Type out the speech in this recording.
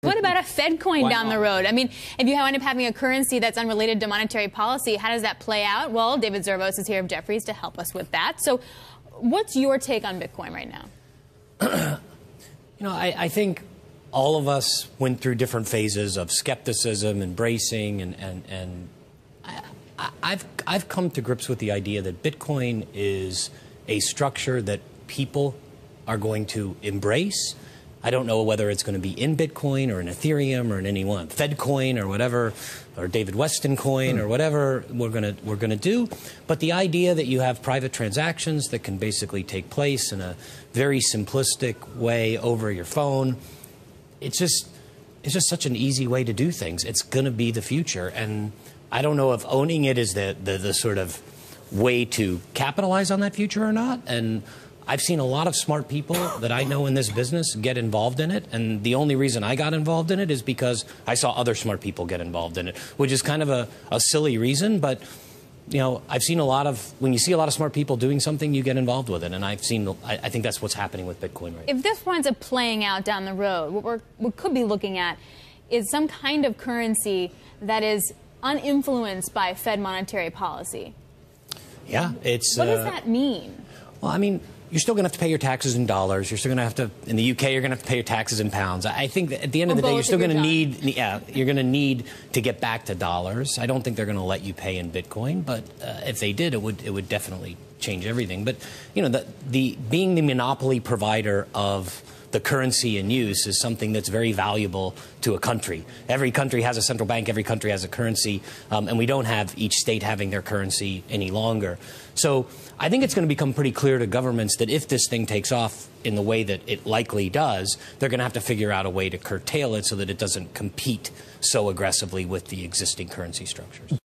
What about a Fed coin down the road? I mean, if you wind up having a currency that's unrelated to monetary policy, how does that play out? Well, David Zervos is here of Jefferies to help us with that. So what's your take on Bitcoin right now? I think all of us went through different phases of skepticism, embracing, and I've come to grips with the idea that Bitcoin is a structure that people are going to embrace. I don't know whether it's going to be in Bitcoin or in Ethereum or in any one, FedCoin or whatever, or David Weston coin or whatever we're gonna do. But the idea that you have private transactions that can basically take place in a very simplistic way over your phone, it's just such an easy way to do things. It's going to be the future, and I don't know if owning it is the sort of way to capitalize on that future or not. And I've seen a lot of smart people that I know in this business get involved in it, and the only reason I got involved in it is because I saw other smart people get involved in it, which is kind of a silly reason, but I've seen when you see a lot of smart people doing something, you get involved with it, and I think that's what's happening with Bitcoin right now. If this winds up playing out down the road, what we could be looking at is some kind of currency that is uninfluenced by Fed monetary policy. Yeah, it's... What does that mean? Well, I mean, you're still going to have to pay your taxes in dollars. You're still going to have to, in the UK, you're going to have to pay your taxes in pounds. I think that at the end of the day, you're still going to need, you're going to need to get back to dollars. I don't think they're going to let you pay in Bitcoin, but if they did, it would definitely change everything. But being the monopoly provider of the currency in use is something that's very valuable to a country. Every country has a central bank, every country has a currency, and we don't have each state having their currency any longer. So I think it's going to become pretty clear to governments that if this thing takes off in the way that it likely does, they're going to have to figure out a way to curtail it so that it doesn't compete so aggressively with the existing currency structures.